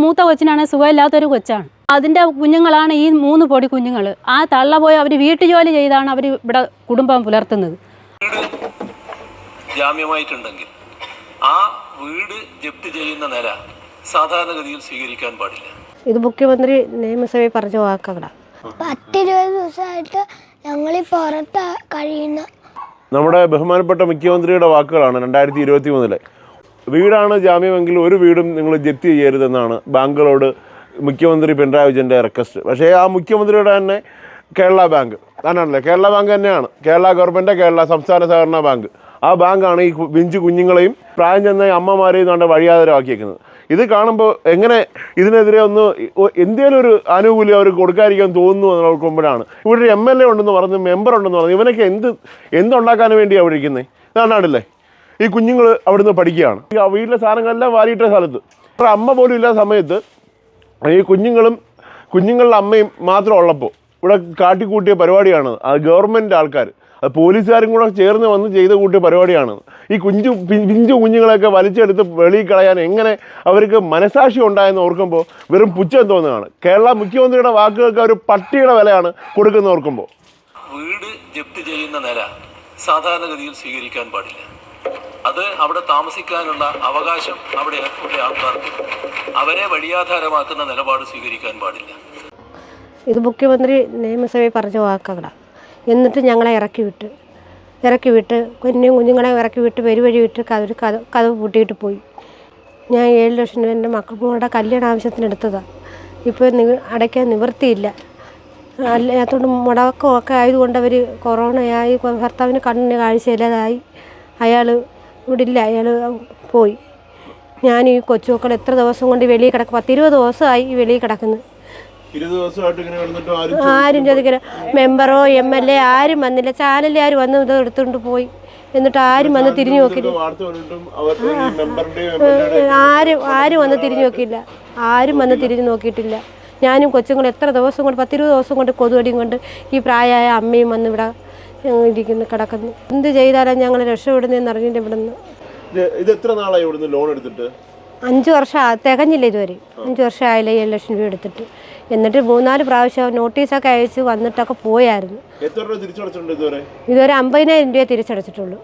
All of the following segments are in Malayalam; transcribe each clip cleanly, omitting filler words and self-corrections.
മൂത്ത കൊച്ചിനാണ് സുഖമില്ലാത്തൊരു കൊച്ചാണ്. അതിൻ്റെ കുഞ്ഞുങ്ങളാണ് ഈ 3 പൊടി കുഞ്ഞുങ്ങൾ. ആ തള്ള പോയി അവർ വീട്ടുജോലി ചെയ്താണ് അവർ ഇവിടെ കുടുംബം പുലർത്തുന്നത്. ജാമ്യമായിട്ടുണ്ടെങ്കിൽ ആ വീട് ജപ്തി ചെയ്യുന്ന നില സാധാരണഗതിയിൽ സ്വീകരിക്കാൻ പാടില്ല. ഇത് മുഖ്യമന്ത്രി നിയമസഭയിൽ പറഞ്ഞ വാക്കുകളാണ്. 10-20 ദിവസമായിട്ട് ഞങ്ങൾ പുറത്ത് കഴിയുന്ന നമ്മുടെ ബഹുമാനപ്പെട്ട മുഖ്യമന്ത്രിയുടെ വാക്കുകളാണ് 2023 വീടാണ് ജാമ്യമെങ്കിൽ ഒരു വീടും നിങ്ങൾ ജപ്തി ചെയ്യരുതെന്നാണ് ബാങ്കുകളോട് മുഖ്യമന്ത്രി പിണറായി വിജയൻ്റെ റിക്വസ്റ്റ്. പക്ഷേ ആ മുഖ്യമന്ത്രിയുടെ തന്നെ കേരള ബാങ്ക് അങ്ങനെയാണല്ലേ, കേരള ബാങ്ക് തന്നെയാണ് കേരള ഗവൺമെൻറ്, കേരള സംസ്ഥാന സഹകരണ ബാങ്ക്. ആ ബാങ്കാണ് ഈ പിഞ്ചു കുഞ്ഞുങ്ങളെയും പ്രായം ചെന്ന അമ്മമാരെയും കൊണ്ട് വഴിയാതരമാക്കിയേക്കുന്നത്. ഇത് കാണുമ്പോൾ എങ്ങനെ ഇതിനെതിരെ എന്തെങ്കിലും ഒരു ആനുകൂല്യം അവർ കൊടുക്കാതിരിക്കാൻ തോന്നുന്നു എന്ന് നോക്കുമ്പോഴാണ് ഇവിടെ ഒരു MLA ഉണ്ടെന്ന് പറഞ്ഞ് മെമ്പർ ഉണ്ടെന്ന് പറഞ്ഞ് ഇവനൊക്കെ എന്തുണ്ടാക്കാൻ വേണ്ടിയാണ് അവിടെ ഇരിക്കുന്നത്. ഇതാണല്ലേ ഈ കുഞ്ഞുങ്ങൾ അവിടുന്ന് പഠിക്കുകയാണ്. ഈ വീട്ടിലെ സാധനങ്ങളെല്ലാം വാരിയിട്ട സ്ഥലത്ത് അമ്മ പോലും ഇല്ലാത്ത സമയത്ത് ഈ കുഞ്ഞുങ്ങളുടെ അമ്മയും മാത്രം ഉള്ളപ്പോൾ ഇവിടെ കാട്ടിക്കൂട്ടിയ പരിപാടിയാണ്. അത് ഗവൺമെൻറ് ആൾക്കാർ, അത് പോലീസുകാരും കൂടെ ചേർന്ന് വന്ന് ചെയ്ത് കൂട്ടിയ പരിപാടിയാണ്. ഈ പിഞ്ചു കുഞ്ഞുങ്ങളെയൊക്കെ വലിച്ചെടുത്ത് വെളിയിൽ കളയാൻ എങ്ങനെ അവർക്ക് മനസാക്ഷി ഉണ്ടായെന്ന് ഓർക്കുമ്പോൾ വെറും പുച്ഛം തോന്നുകയാണ്. കേരള മുഖ്യമന്ത്രിയുടെ വാക്കുകൾക്ക് ഒരു പട്ടിയുടെ വിലയാണ് കൊടുക്കുന്ന ഓർക്കുമ്പോൾ. വീട് ജപ്തി ചെയ്യുന്ന നില സാധാരണഗതിയിൽ സ്വീകരിക്കാൻ പാടില്ല. അത് അവിടെ താമസിക്കാനുള്ള അവകാശം അവിടെ ആൾക്കാർക്ക് അവരെ വഴിയാധാരമാക്കുന്ന നിലപാട് സ്വീകരിക്കാൻ പാടില്ല. ഇത് മുഖ്യമന്ത്രി നിയമസഭയിൽ പറഞ്ഞ വാക്കുകളാണ്. എന്നിട്ട് ഞങ്ങളെ ഇറക്കി വിട്ട് കുഞ്ഞുങ്ങളെ ഇറക്കി വിട്ട് വഴി വിട്ട് കഥവ് പൂട്ടിയിട്ട് പോയി. ഞാൻ 7 ലക്ഷം രൂപ എൻ്റെ മക്കളുടെ കല്യാണ ആവശ്യത്തിന് എടുത്തതാണ്. ഇപ്പോൾ അടയ്ക്കാൻ നിവൃത്തിയില്ല. അതുകൊണ്ട് മുടക്കമൊക്കെ ആയതുകൊണ്ട് അവർ കൊറോണയായി ഭർത്താവിന് കണ്ണിന് കാഴ്ചയില്ലാതായി. അയാൾ ഇവിടെ ഇല്ല, അയാൾ പോയി. ഞാൻ ഈ കൊച്ചുമക്കൾ എത്ര ദിവസം കൊണ്ട് വെളിയിൽ കിടക്കും, 10-20 ദിവസമായി ഈ വെളിയിൽ കിടക്കുന്നത്. ആരും ചോദിക്കില്ല, മെമ്പറോ MLA ആരും വന്നില്ല. ചാനലിൽ വന്ന് ഇത് എടുത്തുകൊണ്ട് പോയി. എന്നിട്ട് ആരും വന്ന് തിരിഞ്ഞു നോക്കില്ല. ആരും വന്ന് തിരിഞ്ഞു നോക്കിയില്ല. ആരും വന്ന് തിരിഞ്ഞു നോക്കിയിട്ടില്ല. ഞാനും കൊച്ചുങ്ങൾ എത്ര ദിവസം കൊണ്ട് 10-20 ദിവസം കൊണ്ട് കൊതുകടിയും കൊണ്ട് ഈ പ്രായമായ അമ്മയും വന്ന് ഇവിടെ കിടക്കുന്നു. എന്ത് ചെയ്താലും ഞങ്ങൾ രക്ഷപ്പെടുന്നതെന്ന് അറിഞ്ഞിട്ട് ഇവിടെ നിന്ന്. ഇത് എത്ര നാളായി ഇവിടുന്ന് ലോൺ എടുത്തിട്ട്? 5 വർഷം തികഞ്ഞില്ല ഇതുവരെ. 5 വർഷം ആയില്ല 7 ലക്ഷം രൂപ എടുത്തിട്ട്. എന്നിട്ട് 3-4 പ്രാവശ്യം നോട്ടീസൊക്കെ അയച്ച് വന്നിട്ടൊക്കെ പോയായിരുന്നു. ഇതുവരെ 50,000 രൂപ തിരിച്ചടച്ചിട്ടുള്ളൂ.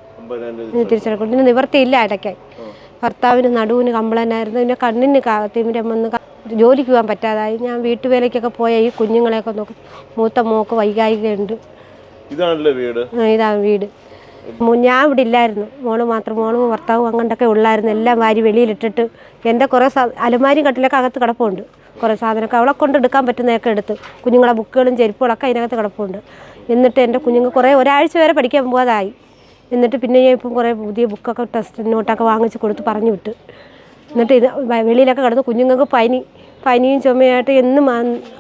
തിരിച്ചടക്കും. ഇതിന് നിവൃത്തിയില്ല. ഇടയ്ക്കായി ഭർത്താവിന് നടുവിന് കംപ്ലൈൻ്റ് ആയിരുന്നു. പിന്നെ കണ്ണിന് തിമിരം വന്ന് ജോലിക്ക് പോകാൻ പറ്റാതായി. ഞാൻ വീട്ടുവേലയ്ക്കൊക്കെ പോയ ഈ കുഞ്ഞുങ്ങളെയൊക്കെ നോക്കും. മൂത്ത മോക്ക് വൈകാരികയുണ്ട്. ഇതാണല്ലേ വീട്? ഇതാണ് വീട്. ഞാൻ ഇവിടെ ഇല്ലായിരുന്നു. മോളും ഭർത്താവും അങ്ങോട്ടൊക്കെ ഉള്ളായിരുന്നു. എല്ലാം വാരി വെളിയിലിട്ടിട്ട് എൻ്റെ കുറേ അലമാരിയും കട്ടിലൊക്കെ അകത്ത് കിടപ്പുണ്ട്. കുറേ സാധനമൊക്കെ അവളെ കൊണ്ട് എടുക്കാൻ പറ്റുന്നതൊക്കെ എടുത്ത്, കുഞ്ഞുങ്ങളെ ബുക്കുകളും ചെരുപ്പുകളൊക്കെ അതിനകത്ത് കിടപ്പുണ്ട്. എന്നിട്ട് എൻ്റെ കുഞ്ഞുങ്ങൾ ഒരാഴ്ച വരെ പഠിക്കാൻ പോകാതായി. എന്നിട്ട് പിന്നെ ഞാൻ ഇപ്പം കുറേ പുതിയ ബുക്കൊക്കെ ടെസ്റ്റ് നോട്ടൊക്കെ വാങ്ങിച്ച് കൊടുത്ത് പറഞ്ഞു വിട്ട്. എന്നിട്ട് ഇത് വെളിയിലൊക്കെ കിടന്ന് കുഞ്ഞുങ്ങൾക്ക് പനിയും ചുമയായിട്ട് എന്നും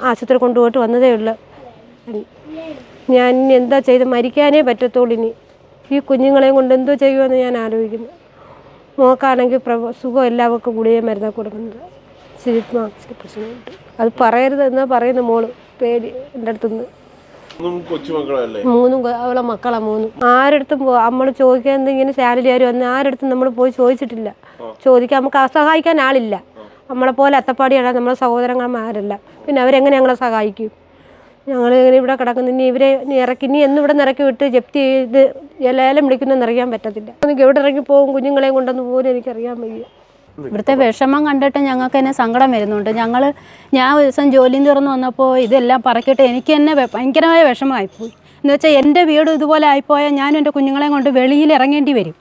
ആശുപത്രി കൊണ്ടുപോയിട്ട് വന്നതേ ഉള്ളൂ. ഞാൻ എന്താ ചെയ്ത് മരിക്കാനേ പറ്റത്തുള്ളൂ. ഇനി ഈ കുഞ്ഞുങ്ങളെയും കൊണ്ട് എന്തോ ചെയ്യുമെന്ന് ഞാൻ ആലോചിക്കുന്നു. മോക്കാണെങ്കിൽ സുഖം എല്ലാവർക്കും ഗുളിക മരുന്നൊക്കെ കൊടുക്കുന്നത്. പ്രശ്നമുണ്ട്. അത് പറയരുതെന്നാ പറയുന്ന മോള്. പേടി എൻ്റെ അടുത്തുനിന്ന്. 3 അവളെ മക്കളാ 3. ആരടുത്തും നമ്മൾ ചോദിക്കാൻ എന്തെങ്കിലും ചാനലുകാർ വന്ന് ആരടുത്തും നമ്മൾ പോയി ചോദിച്ചിട്ടില്ല. ചോദിക്കാൻ നമുക്ക് സഹായിക്കാൻ ആളില്ല. നമ്മളെ പോലെ അത്തപ്പാടിയാണ് നമ്മളെ സഹോദരന്മാരല്ല. പിന്നെ അവരെങ്ങനെ ഞങ്ങളെ സഹായിക്കും? ഞങ്ങളിങ്ങനെ ഇവിടെ കിടക്കുന്നു. ഇനി ഇവരെ ഇനി എന്നിവിടെ ഇറക്കി വിട്ട് ജപ്തി ചെയ്ത് ലേലം വിളിക്കുന്നതെന്ന് അറിയാൻ പറ്റത്തില്ല. എനിക്ക് എവിടെ ഇറങ്ങി പോകും കുഞ്ഞുങ്ങളെയും കൊണ്ടെന്ന് പോലും എനിക്കറിയാൻ വയ്യ. ഇവിടുത്തെ വിഷമം കണ്ടിട്ട് ഞങ്ങൾക്ക് തന്നെ സങ്കടം വരുന്നുണ്ട്. ഞാൻ ഒരു ദിവസം ജോലിയിൽ തീർന്ന് വന്നപ്പോൾ ഇതെല്ലാം പറക്കിയിട്ട് എനിക്ക് തന്നെ ഭയങ്കരമായ വിഷമമായിപ്പോയി. എന്ന് വെച്ചാൽ എൻ്റെ വീട് ഇതുപോലെ ആയിപ്പോയാൽ ഞാനും എൻ്റെ കുഞ്ഞുങ്ങളെയും കൊണ്ട് വെളിയിൽ ഇറങ്ങേണ്ടി വരും.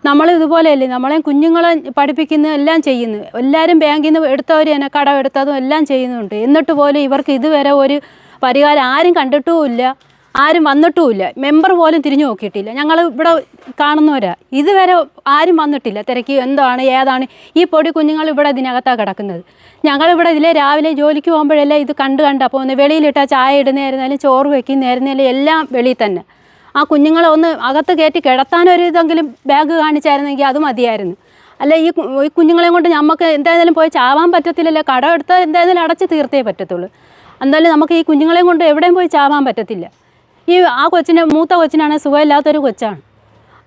നമ്മൾ ഇതുപോലെയല്ലേ, നമ്മളെയും കുഞ്ഞുങ്ങളെ പഠിപ്പിക്കുന്ന എല്ലാം ചെയ്യുന്നു. എല്ലാവരും ബാങ്കിൽ നിന്ന് എടുത്തവർ തന്നെ കടം എടുത്തതും എല്ലാം ചെയ്യുന്നുണ്ട്. എന്നിട്ട് പോലും ഇവർക്ക് ഇതുവരെ ഒരു പരിഹാരം ആരും കണ്ടിട്ടുമില്ല, ആരും വന്നിട്ടുമില്ല. മെമ്പർ പോലും തിരിഞ്ഞു നോക്കിയിട്ടില്ല. ഞങ്ങൾ ഇവിടെ കാണുന്നവരാ, ഇതുവരെ ആരും വന്നിട്ടില്ല. തിരക്കി എന്താണ് ഏതാണ് ഈ പൊടി കുഞ്ഞുങ്ങൾ ഇവിടെ ഇതിനകത്താണ് കിടക്കുന്നത്. ഞങ്ങളിവിടെ ഇതിലെ രാവിലെ ജോലിക്ക് പോകുമ്പോഴെല്ലാം ഇത് കണ്ടാൽ പോകുന്നത്. വെളിയിലിട്ടാൽ ചായ ഇടുന്നതായിരുന്നാലും ചോറ് വയ്ക്കുന്നതായിരുന്നാലും എല്ലാം വെളിയിൽ തന്നെ. ആ കുഞ്ഞുങ്ങളെ ഒന്ന് അകത്ത് കയറ്റി കിടത്താനൊരു ഇതെങ്കിലും ബാഗ് കാണിച്ചായിരുന്നെങ്കിൽ അത് മതിയായിരുന്നു. അല്ല ഈ കുഞ്ഞുങ്ങളെയും കൊണ്ട് നമുക്ക് എന്തായാലും പോയി ചാവാൻ പറ്റത്തില്ലല്ലോ. കടം എടുത്താൽ എന്തായാലും അടച്ച് തീർത്തേ പറ്റത്തുള്ളൂ. എന്തായാലും നമുക്ക് ഈ കുഞ്ഞുങ്ങളെയും കൊണ്ട് എവിടെയും പോയി ചാവാൻ പറ്റത്തില്ല. ആ മൂത്ത കൊച്ചിനാണ് സുഖമില്ലാത്തൊരു കൊച്ചാണ്.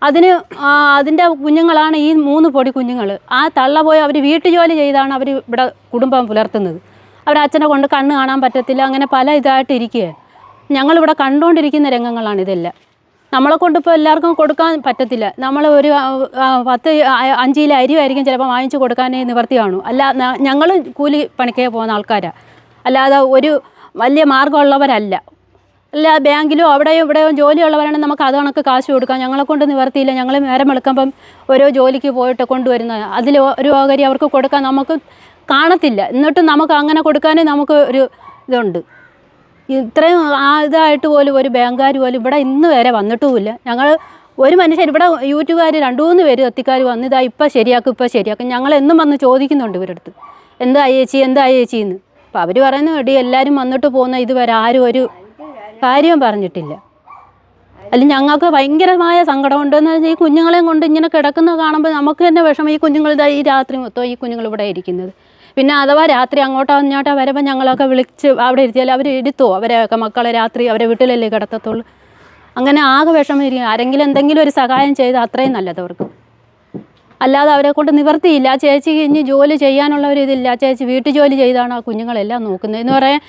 അതിൻ്റെ കുഞ്ഞുങ്ങളാണ് ഈ 3 പൊടി കുഞ്ഞുങ്ങൾ. ആ തള്ള പോയി അവർ വീട്ടുജോലി ചെയ്താണ് അവർ ഇവിടെ കുടുംബം പുലർത്തുന്നത്. അവരച്ഛനെ കൊണ്ട് കണ്ണ് കാണാൻ പറ്റത്തില്ല, അങ്ങനെ പല ഇതായിട്ട് ഇരിക്കുകയാണ്. ഞങ്ങളിവിടെ കണ്ടുകൊണ്ടിരിക്കുന്ന രംഗങ്ങളാണ് ഇതെല്ലാം. നമ്മളെ കൊണ്ടിപ്പോൾ എല്ലാവർക്കും കൊടുക്കാൻ പറ്റത്തില്ല. നമ്മൾ ഒരു 5 കിലോ അരിയായിരിക്കും ചിലപ്പോൾ വാങ്ങിച്ച് കൊടുക്കാനേ നിവർത്തി കാണൂ. അല്ല, ഞങ്ങൾ കൂലി പണിക്കേ പോകുന്ന ആൾക്കാരാണ്, അല്ലാതെ ഒരു വലിയ മാർഗ്ഗമുള്ളവരല്ല. അല്ല, ബാങ്കിലോ അവിടെയോ ഇവിടെയോ ജോലിയുള്ളവരാണെങ്കിൽ നമുക്ക് അത് കണക്ക് കാശ് കൊടുക്കാം. ഞങ്ങളെ കൊണ്ട് നിവർത്തിയില്ല. ഞങ്ങൾ നേരം വെളുക്കുമ്പം ഓരോ ജോലിക്ക് പോയിട്ട് കൊണ്ടുവരുന്നത്, അതിൽ ഒരു ഓഹരി അവർക്ക് കൊടുക്കാൻ നമുക്ക് കാണത്തില്ല. എന്നിട്ടും നമുക്ക് അങ്ങനെ കൊടുക്കാനേ നമുക്ക് ഒരു ഇതുണ്ട്. ഇത്രയും ഇതായിട്ട് പോലും ഒരു ബാങ്കുകാർ പോലും ഇവിടെ ഇന്ന് വരെ വന്നിട്ടുമില്ല. ഞങ്ങൾ ഒരു മനുഷ്യർ ഇവിടെ യൂട്യൂബുകാർ 2-3 പേര് എത്തിക്കാർ വന്ന് ഇതാ ഇപ്പം ശരിയാക്കും. ഞങ്ങൾ എന്നും വന്ന് ചോദിക്കുന്നുണ്ട് ഇവരുടെ അടുത്ത്, എന്താ ചേച്ചിന്ന്. അപ്പോൾ അവർ പറയുന്നു, എടി എല്ലാവരും വന്നിട്ട് പോകുന്ന ഇതുവരെ ആരും ഒരു കാര്യം പറഞ്ഞിട്ടില്ല. അല്ലെങ്കിൽ ഞങ്ങൾക്ക് ഭയങ്കരമായ സങ്കടമുണ്ടെന്ന് വെച്ചാൽ ഈ കുഞ്ഞുങ്ങളെയും കൊണ്ട് ഇങ്ങനെ കിടക്കുന്നത് കാണുമ്പോൾ നമുക്ക് തന്നെ വിഷമം. ഈ കുഞ്ഞുങ്ങൾ ഈ രാത്രി മൊത്തം ഈ കുഞ്ഞുങ്ങൾ ഇവിടെ ഇരിക്കുന്നത്. പിന്നെ അഥവാ രാത്രി അങ്ങോട്ടോ വരുമ്പോൾ ഞങ്ങളൊക്കെ വിളിച്ച് അവിടെ ഇരുത്തിയാൽ അവർ ഇരുത്തുമോ അവരെയൊക്കെ മക്കളെ? രാത്രി അവരെ വീട്ടിലല്ലേ കിടത്തത്തുള്ളൂ. അങ്ങനെ ആകെ വിഷമം ഇരിക്കും. ആരെങ്കിലും എന്തെങ്കിലും ഒരു സഹായം ചെയ്താൽ അത്രയും നല്ലത് അവർക്ക്. അല്ലാതെ അവരെ കൊണ്ട് നിവർത്തിയില്ല. ആ ചേച്ചിക്ക് ഇനി ജോലി ചെയ്യാനുള്ള ഒരു ഇതില്ല. ചേച്ചി വീട്ടു ജോലി ചെയ്താണ് ആ കുഞ്ഞുങ്ങളെല്ലാം നോക്കുന്നത്. എന്ന് പറയാൻ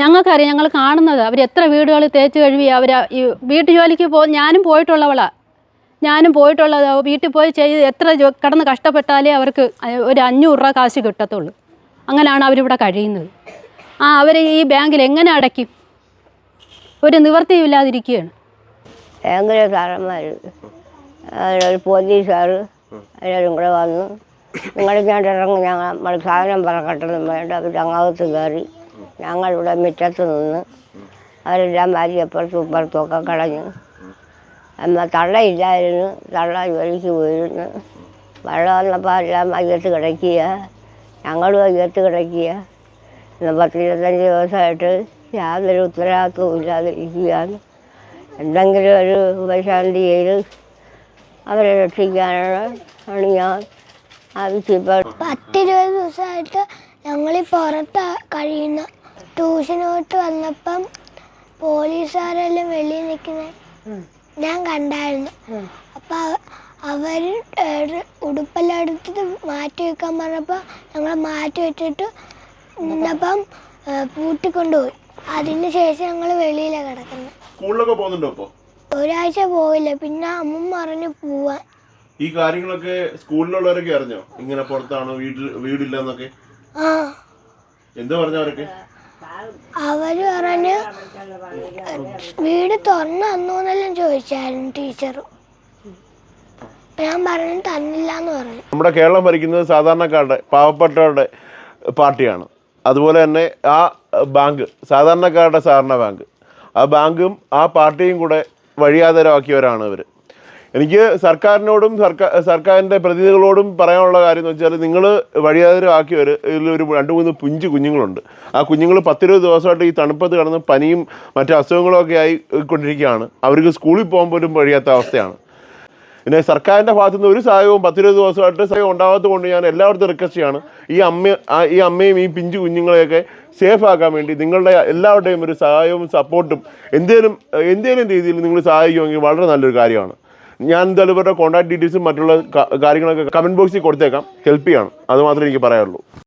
ഞങ്ങൾക്കറിയാം, ഞങ്ങൾ കാണുന്നത് അവർ എത്ര വീടുകൾ തേച്ച് കഴുകി അവർ ഈ വീട്ടു ജോലിക്ക് ഞാനും പോയിട്ടുള്ളവളാണ്. വീട്ടിൽ പോയി ചെയ്ത് എത്ര കിടന്ന് കഷ്ടപ്പെട്ടാലേ അവർക്ക് ഒരു 500 രൂപ കാശ് കിട്ടത്തുള്ളൂ. അങ്ങനെയാണ് അവരിവിടെ കഴിയുന്നത്. അവർ ഈ ബാങ്കിൽ എങ്ങനെ അടയ്ക്കും? ഒരു നിവൃത്തിയില്ലാതിരിക്കുകയാണ്. ബാങ്കിലെ സാറന്മാർ, ഒരു പോലീസുകാർ എല്ലാവരും കൂടെ വന്നു, നിങ്ങളിങ്ങോട്ട് ഇറങ്ങി, നമ്മൾ സാധനം പറക്കട്ടെന്നും വേണ്ട. അവർ അങ്ങകത്ത് കയറി ഞങ്ങളിവിടെ മുറ്റത്ത് നിന്ന് അവരെല്ലാം വാരിയപ്പുറത്തും ഇപ്പുറത്തുമൊക്കെ കളഞ്ഞു. തള്ളയില്ലായിരുന്നു, തള്ള ജോലിക്ക് പോയിരുന്നു. വെള്ളം വന്നപ്പോൾ എല്ലാം അയ്യത്ത് കിടക്കുക, ഞങ്ങളും അയ്യത്ത് കിടക്കുക. 10-25 ദിവസമായിട്ട് യാതൊരു ഉത്തരവാദിത്വവും ഇല്ലാതിരിക്കുകയാണ്. എന്തെങ്കിലും ഒരു ഉപശാന്തി ചെയ്ത് അവരെ രക്ഷിക്കാനാണ് ഞാൻ ആവശ്യപ്പെട്ടത്. 10-20 ദിവസമായിട്ട് ഞങ്ങളീ പുറത്ത് കഴിയുന്ന. ട്യൂഷനോട്ട് വന്നപ്പം പോലീസുകാരെല്ലാം വെളിയിൽ നിൽക്കുന്നത് ഞാൻ കണ്ടായിരുന്നു. അപ്പം അവർ ഉടുപ്പെല്ലാം എടുത്തിട്ട് മാറ്റി വെക്കാൻ പറഞ്ഞപ്പോൾ ഞങ്ങൾ മാറ്റി വെച്ചിട്ട് നിന്നപ്പം പൂട്ടിക്കൊണ്ടുപോയി. അതിന് ശേഷം ഞങ്ങൾ വെളിയിലാണ് കിടക്കുന്നത്. സ്കൂളിലൊക്കെ പോകുന്നുണ്ടോ ഇപ്പോൾ? ഒരാഴ്ച പോയില്ല, പിന്നെ അമ്മ പറഞ്ഞു പോവാൻ. ഈ കാര്യങ്ങളൊക്കെ സ്കൂളിലുള്ളവരൊക്കെ അറിഞ്ഞോ? ഇങ്ങനെ പുറത്താണ് വീടില്ലെന്നൊക്കെ എന്താ പറഞ്ഞവരൊക്കെ? അവര് പറഞ്ഞ് വീട് തുറന്നെല്ലാം ചോദിച്ചായിരുന്നു ടീച്ചർ. ഞാൻ പറഞ്ഞു തന്നില്ലാന്ന് പറഞ്ഞു. നമ്മുടെ കേരളം ഭരിക്കുന്നത് സാധാരണക്കാരുടെ, പാവപ്പെട്ടവരുടെ പാർട്ടിയാണ്. അതുപോലെ തന്നെ ആ ബാങ്ക് സാധാരണക്കാരുടെ സഹകരണ ബാങ്ക്, ആ ബാങ്കും ആ പാർട്ടിയും കൂടെ വഴിയാധാരമാക്കിയവരാണ് ഇവർ. എനിക്ക് സർക്കാരിനോടും സർക്കാരിൻ്റെ പ്രതിനിധികളോടും പറയാനുള്ള കാര്യം എന്ന് വെച്ചാൽ, നിങ്ങൾ വഴിയാധാരമാക്കിയവർ ഇതിലൊരു 2-3 പിഞ്ച് കുഞ്ഞുങ്ങളുണ്ട്. ആ കുഞ്ഞുങ്ങൾ 10-20 ദിവസമായിട്ട് ഈ തണുപ്പത്ത് കിടന്ന് പനിയും മറ്റു അസുഖങ്ങളൊക്കെ ആയി കൊണ്ടിരിക്കുകയാണ്. അവർക്ക് സ്കൂളിൽ പോകാൻ പോലും കഴിയാത്ത അവസ്ഥയാണ്. പിന്നെ സർക്കാരിൻ്റെ ഭാഗത്തുനിന്ന് ഒരു സഹായവും 10-20 ദിവസമായിട്ട് സഹായം ഉണ്ടാകാത്തത് കൊണ്ട് ഞാൻ എല്ലായിടത്തും റിക്വസ്റ്റ് ചെയ്യാണ്, ഈ അമ്മയും ഈ പിഞ്ചു കുഞ്ഞുങ്ങളെയൊക്കെ സേഫ് ആക്കാൻ വേണ്ടി നിങ്ങളുടെ എല്ലാവരുടെയും ഒരു സഹായവും സപ്പോർട്ടും എന്തേലും രീതിയിൽ നിങ്ങൾ സഹായിക്കുമെങ്കിൽ വളരെ നല്ലൊരു കാര്യമാണ്. ഞാൻ എന്തായാലും ഇവരുടെ കോൺടാക്ട് ഡീറ്റെയിൽസും മറ്റുള്ള കാര്യങ്ങളൊക്കെ കമൻറ്റ് ബോക്സിൽ കൊടുത്തേക്കാം. ഹെൽപ്പ് ചെയ്യണം, അതുമാത്രമേ എനിക്ക് പറയാനുള്ളൂ.